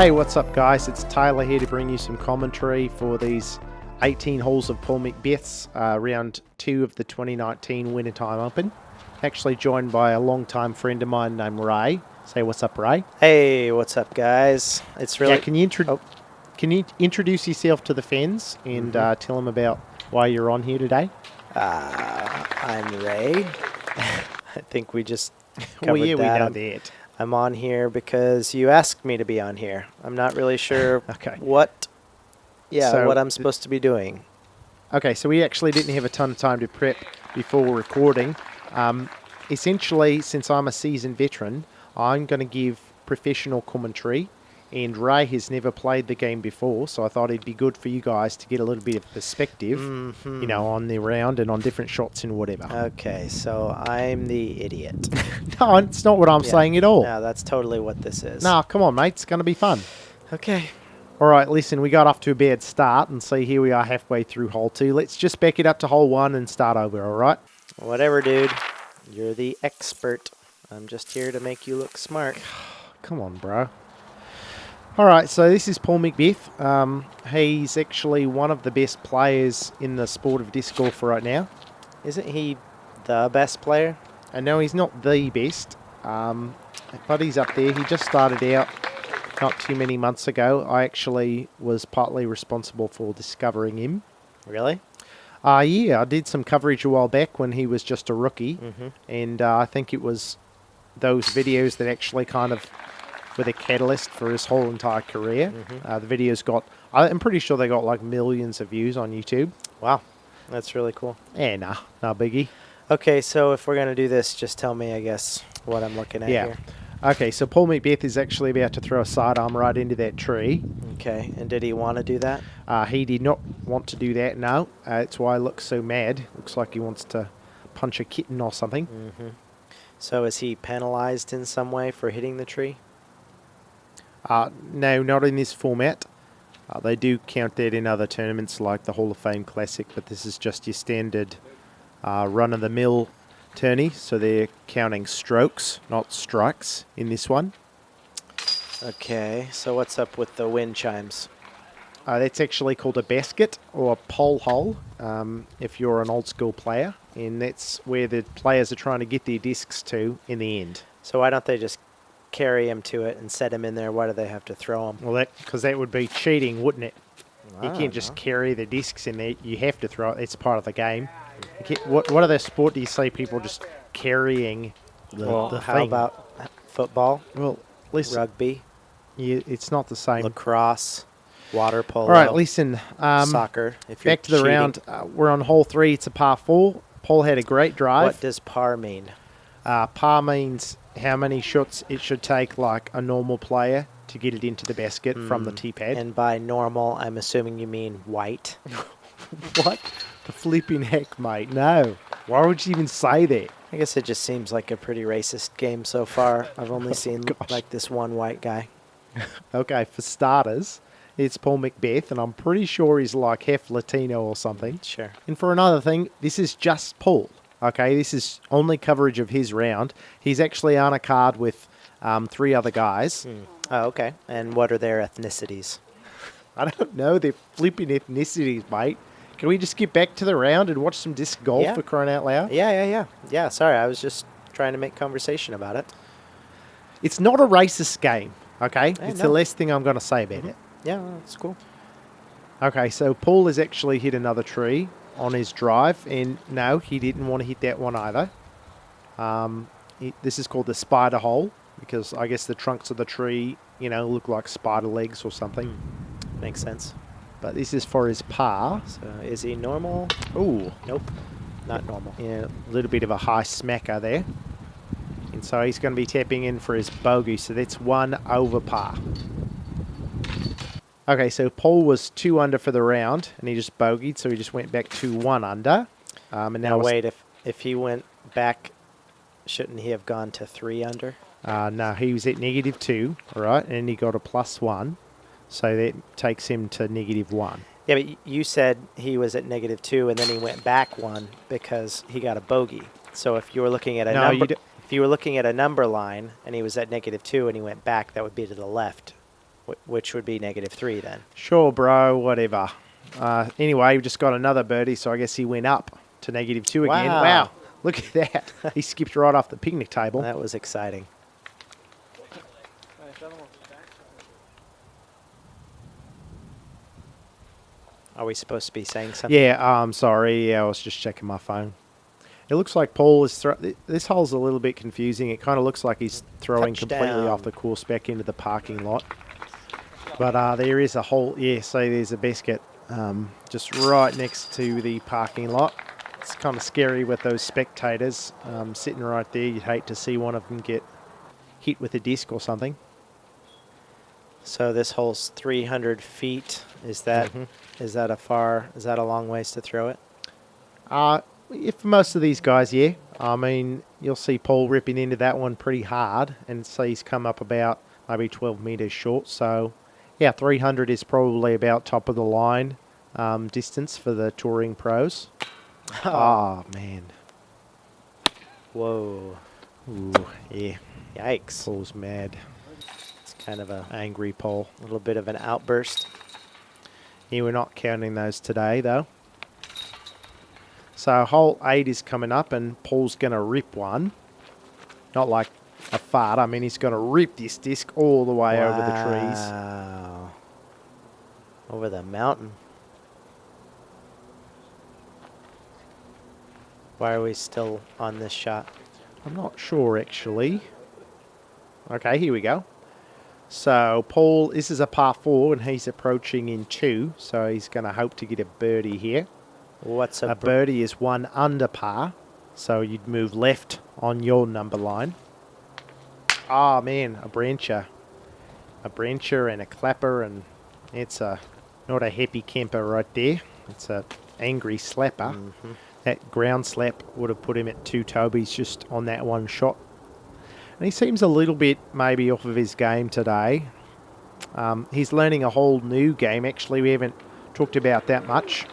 Hey, what's up guys? It's Taylor here to bring you some commentary for these 18 holes of Paul McBeth's round 2 of the 2019 Wintertime Open. Actually joined by a long-time friend of mine named Ray. Say what's up, Ray. Hey, what's up guys? It's really... Yeah, can you introduce yourself to the fans and tell them about why you're on here today? I'm Ray. I think we just covered we know that. that. I'm on here because you asked me to be on here. I'm not really sure Okay. what I'm supposed to be doing. Okay, so we actually didn't have a ton of time to prep before recording. Essentially, since I'm a seasoned veteran, I'm going to give professional commentary, and Ray has never played the game before, so I thought it'd be good for you guys to get a little bit of perspective, you know, on the round and on different shots and whatever. Okay, so I'm the idiot. No, it's not what I'm saying at all. No, that's totally what this is. No, come on, mate. It's going to be fun. Okay. All right, listen, we got off to a bad start, and see, here we are halfway through hole 2. Let's just back it up to hole 1 and start over, all right? Whatever, dude. You're the expert. I'm just here to make you look smart. Come on, bro. All right, so this is Paul McBeth. He's actually one of the best players in the sport of disc golf right now. Isn't he the best player? And no, he's not the best, but he's up there. He just started out not too many months ago. I actually was partly responsible for discovering him. Really? Yeah, I did some coverage a while back when he was just a rookie, and I think it was those videos that actually kind of were the catalyst for his whole entire career. The videos got, I'm pretty sure they got like millions of views on YouTube. Wow, that's really cool. Yeah, nah, no biggie. Okay, so if we're going to do this, just tell me, I guess, what I'm looking at here. Okay, so Paul McBeth is actually about to throw a sidearm right into that tree. Okay, and did he want to do that? He did not want to do that, no. That's why he looks so mad. Looks like he wants to punch a kitten or something. So is he penalized in some way for hitting the tree? No, not in this format. They do count that in other tournaments like the Hall of Fame Classic, but this is just your standard run-of-the-mill tourney, so they're counting strokes, not strikes, in this one. Okay, so what's up with the wind chimes? That's actually called a basket or a pole hole if you're an old-school player, and that's where the players are trying to get their discs to in the end. So why don't they just carry him to it and set him in there? Why do they have to throw him? Well, because that would be cheating, wouldn't it? You can't just carry the discs in there. You have to throw it. It's part of the game. What other sport do you see people just carrying the How thing? about football? Well, listen, Rugby? it's not the same. Lacrosse? Water polo? All right, listen. Soccer? If you're Back to the cheating. round. We're on hole 3. It's a par 4. Paul had a great drive. What does par mean? Par means how many shots it should take, like a normal player, to get it into the basket from the tee pad. And by normal, I'm assuming you mean white. What? The flipping heck, mate. No. Why would you even say that? I guess it just seems like a pretty racist game so far. I've only seen like this one white guy. Okay, for starters, it's Paul McBeth, and I'm pretty sure he's like half Latino or something. Sure. And for another thing, this is just Paul. Okay, this is only coverage of his round. He's actually on a card with 3 other guys. Oh, okay. And what are their ethnicities? I don't know their flipping ethnicities, mate. Can we just get back to the round and watch some disc golf for crying out loud? Yeah, sorry, I was just trying to make conversation about it. It's not a racist game, okay? I It's know. the last thing I'm going to say about it. Yeah, that's cool. Okay, so Paul has actually hit another tree on his drive, and no, he didn't want to hit that one either. This is called the spider hole, because I guess the trunks of the tree, you know, look like spider legs or something. Makes sense. But this is for his par. So is he normal? Ooh, Nope, not normal. yeah, a little bit of a high smacker there. And so he's going to be tapping in for his bogey, so that's 1 over par. Okay, so Paul was 2 under for the round, and he just bogeyed, so he just went back to 1 under. And Now wait, if he went back, shouldn't he have gone to 3 under? No, he was at -2, all right, and he got a +1, so that takes him to -1. Yeah, but you said he was at -2 and then he went back 1 because he got a bogey. So if you were looking at a if you were looking at a number line and he was at -2 and he went back, that would be to the left. which would be -3 then. Sure, bro, whatever. Anyway, we just got another birdie, so I guess he went up to -2 again. Wow. Wow, look at that. He skipped right off the picnic table. That was exciting. Are we supposed to be saying something? Yeah, I'm sorry. Yeah, I was just checking my phone. It looks like Paul is this hole's a little bit confusing. It kind of looks like he's throwing completely Touchdown. off the course back into the parking lot. But there is a hole. Yeah, so there's a biscuit just right next to the parking lot. It's kind of scary with those spectators sitting right there. You'd hate to see one of them get hit with a disc or something. So this hole's 300 feet. Is that is that a long ways to throw it? For most of these guys, yeah. I mean, you'll see Paul ripping into that one pretty hard, and so he's come up about maybe 12 metres short. So, yeah, 300 is probably about top of the line distance for the touring pros. Oh, man. Whoa. Ooh, yeah. Yikes. Paul's mad. It's kind of a Angry Paul. little bit of an outburst. Yeah, we're not counting those today, though. So hole 8 is coming up, and Paul's going to rip one. Not like a fart. I mean, he's going to rip this disc all the way over the trees. Wow. Over the mountain. Why are we still on this shot? I'm not sure, actually. Okay, here we go. So Paul, this is a par 4, and he's approaching in 2. So he's going to hope to get a birdie here. What's A birdie is 1 under par, so you'd move left on your number line. Oh, man, a brancher. A brancher and a clapper, and it's not a happy camper right there. It's a angry slapper. That ground slap would have put him at 2 tobies just on that one shot. And he seems a little bit maybe off of his game today. He's learning a whole new game. Actually, we haven't talked about that much.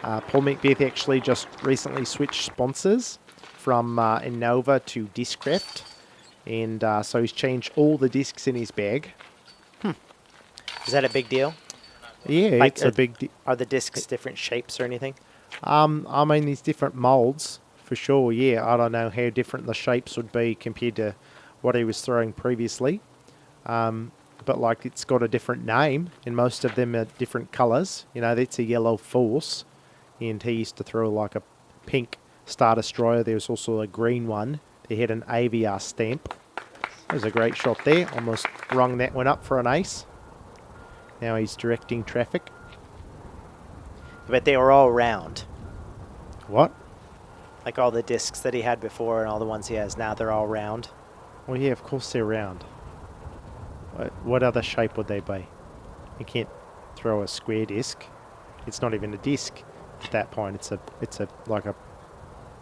Paul McBeth actually just recently switched sponsors from Innova to Discraft. And so he's changed all the discs in his bag. Is that a big deal? Yeah, Like, it's a big deal. Are the discs different shapes or anything? I mean, there's different molds for sure, yeah. I don't know how different the shapes would be compared to what he was throwing previously. But, like, it's got a different name, and most of them are different colours. You know, that's a yellow Force. And he used to throw like a pink Star Destroyer. There was also a green one. They had an AVR stamp. That was a great shot there. Almost rung that one up for an ace. Now he's directing traffic. But they were all round. What? Like all the discs that he had before and all the ones he has now, they're all round. Well, yeah, of course they're round. What other shape would they be? You can't throw a square disc. It's not even a disc. At that point, it's a like a,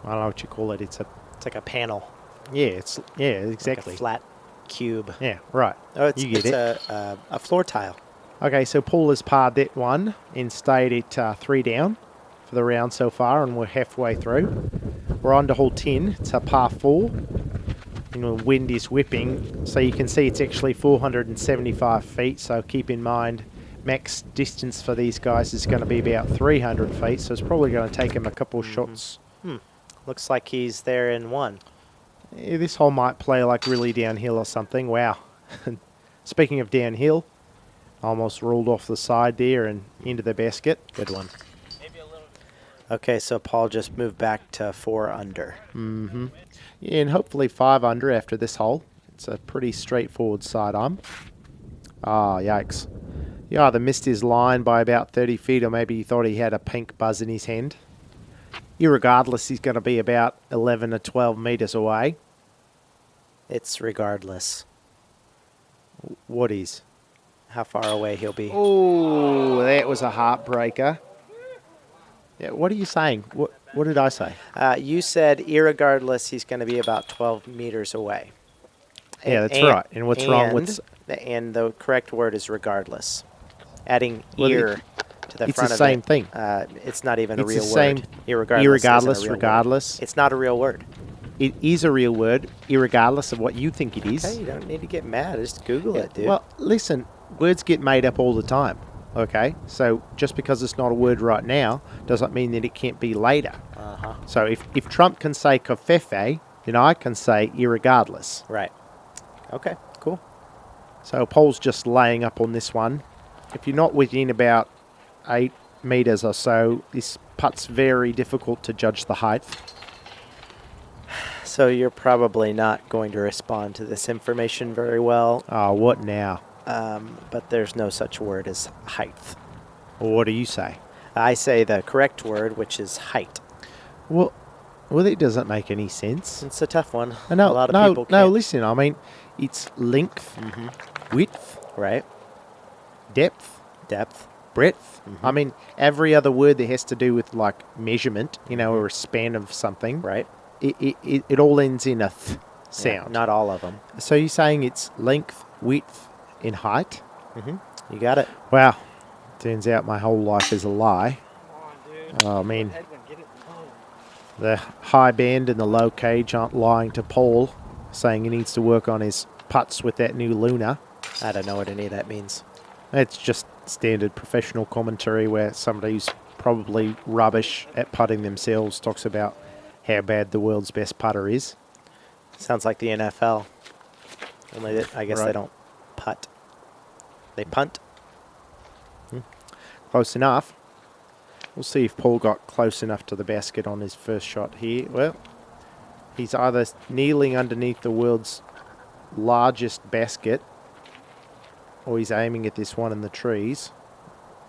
I don't know what you call it. It's like a panel. Yeah, exactly. Like a flat cube. Yeah, right. Oh, it's you get it. A floor tile. Okay, so Paul has parred that one and stayed at 3 down for the round so far, and we're halfway through. We're on to hole 10. It's a par 4. And the wind is whipping, so you can see it's actually 475 feet. So keep in mind, max distance for these guys is going to be about 300 feet, so it's probably going to take him a couple shots. Looks like he's there in 1. Yeah, this hole might play like really downhill or something. Wow. Speaking of downhill, almost rolled off the side there and into the basket. Good one. Okay, so Paul just moved back to 4 under. Yeah, and hopefully 5 under after this hole. It's a pretty straightforward sidearm. Ah, yikes. He either missed his line by about 30 feet or maybe he thought he had a pink buzz in his hand. Irregardless, he's going to be about 11 or 12 metres away. It's regardless What is? how far away he'll be. Oh, that was a heartbreaker. Yeah, what are you saying? What did I say? You said irregardless he's going to be about 12 meters away. Yeah, that's right. And what's wrong with... And the correct word is regardless. Adding Well, ear to the it's front the of same it. thing. It's not even It's a real the same. word. Irregardless isn't a real Regardless. word. It's not a real word. It is a real word, irregardless of what you think it is. Okay, you don't need to get mad. Just Google it, dude. Well, listen, words get made up all the time. Okay, so just because it's not a word right now doesn't mean that it can't be later. Uh-huh. So if Trump can say covfefe, then I can say irregardless. Right. Okay, cool. So Paul's just laying up on this one. If you're not within about 8 meters or so, this putt's very difficult to judge the height. So you're probably not going to respond to this information very well, Oh, what now? but there's no such word as height. Or what do you say? I say the correct word, which is height. Well, that doesn't make any sense. It's a tough one. No, A lot of people no, can't. listen, I mean, it's length, width, Right. depth, Depth. breadth. I mean, every other word that has to do with like measurement, or a span of something, Right. it all ends in a th Yeah, sound. not all of them. So you're saying it's length, width, and height? You got it. Wow. Turns out my whole life is a lie. Oh, man. The high band and the low cage aren't lying to Paul, saying he needs to work on his putts with that new Luna. I don't know what any of that means. It's just standard professional commentary where somebody who's probably rubbish at putting themselves talks about how bad the world's best putter is. Sounds like the NFL. Only that I guess they Right. don't putt. They punt. Close enough. We'll see if Paul got close enough to the basket on his first shot here. Well, he's either kneeling underneath the world's largest basket or he's aiming at this one in the trees.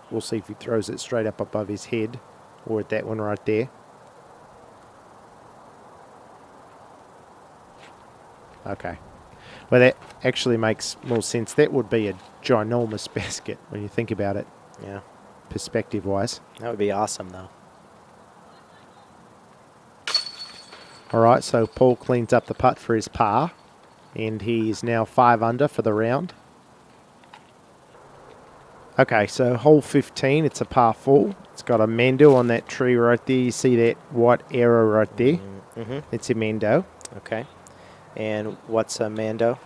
We'll see if he throws it straight up above his head or at that one right there. Okay. Well, that actually makes more sense. That would be a ginormous basket when you think about it, Yeah. perspective-wise. That would be awesome, though. All right, so Paul cleans up the putt for his par, and he is now 5 under for the round. Okay, so hole 15, it's a par 4. It's got a Mando on that tree right there. You see that white arrow right there? It's a Mando. Okay. And what's a Mando?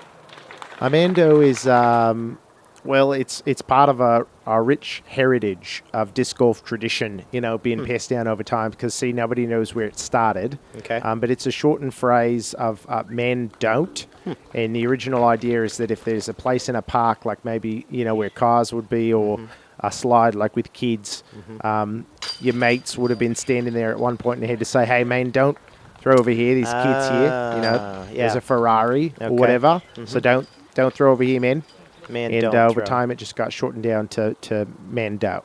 A Mando is, well, it's part of a rich heritage of disc golf tradition, being passed down over time because, see, nobody knows where it started. Okay. But it's a shortened phrase of man don't. And the original idea is that if there's a place in a park, like maybe, where cars would be or a slide like with kids, your mates would have been standing there at one point and had to say, hey, man, don't throw over here. These kids here, there's a Ferrari or whatever. So don't throw over here, man. Man, And don't over throw. time, it just got shortened down to Mando.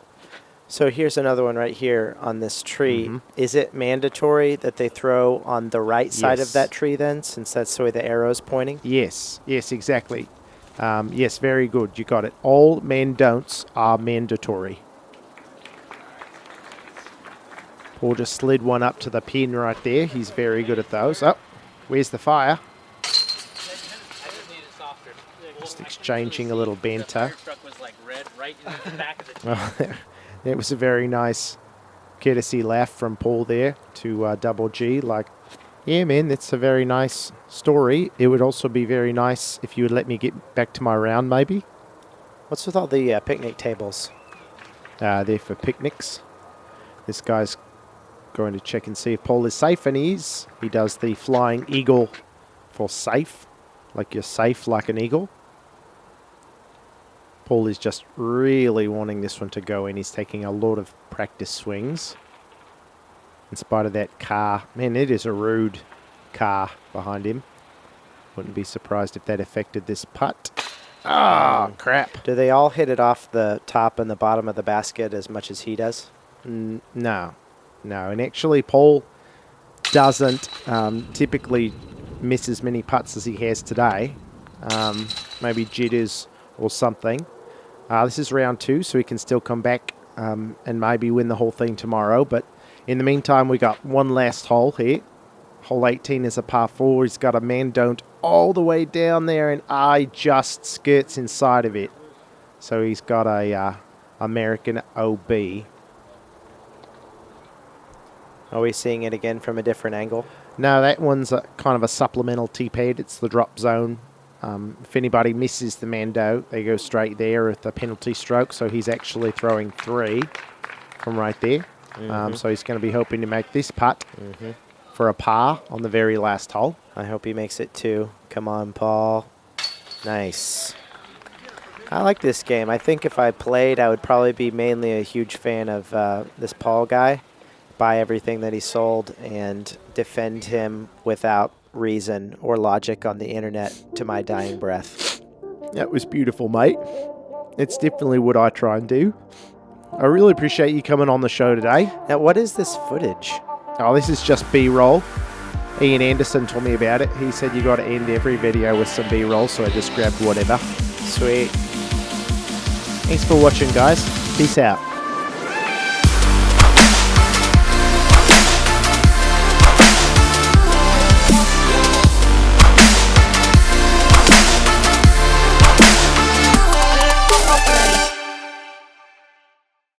So here's another one right here on this tree. Is it mandatory that they throw on the right side of Yes. that tree then, since that's the way the arrow's pointing? Yes, exactly. Yes, very good. You got it. All man-don'ts are mandatory. Paul just slid one up to the pin right there. He's very good at those. Oh, where's the fire? Just exchanging a little banter. It was a very nice courtesy laugh from Paul there to Double G. Like, yeah, man, that's a very nice story. It would also be very nice if you would let me get back to my round, maybe. What's with all the picnic tables? There for picnics. This guy's going to check and see if Paul is safe, and he is. He does the flying eagle for safe, like you're safe like an eagle. Paul is just really wanting this one to go in. He's taking a lot of practice swings. In spite of that car. Man, it is a rude car behind him. Wouldn't be surprised if that affected this putt. Ah, crap. Do they all hit it off the top and the bottom of the basket as much as he does? No. And actually, Paul doesn't typically miss as many putts as he has today. Maybe jitters or something. This is round 2, so he can still come back and maybe win the whole thing tomorrow. But in the meantime, we got one last hole here. Hole 18 is a par 4. He's got a man-don't all the way down there, and I just skirts inside of it. So he's got a American OB. Are we seeing it again from a different angle? No, that one's kind of a supplemental tee pad. It's the drop zone If anybody misses the Mando, they go straight there at the penalty stroke. So he's actually throwing 3 from right there. So he's going to be hoping to make this putt for a par on the very last hole. I hope he makes it 2. Come on, Paul. Nice. I like this game. I think if I played, I would probably be mainly a huge fan of this Paul guy. Buy everything that he sold and defend him without reason or logic on the internet to my dying breath. That was beautiful, mate. It's definitely what I try and do. I really appreciate you coming on the show today. Now, what is this footage? Oh, this is just B-roll. Ian Anderson told me about it. He said you got to end every video with some B-roll, so I just grabbed whatever. Sweet. Thanks for watching, guys. Peace out.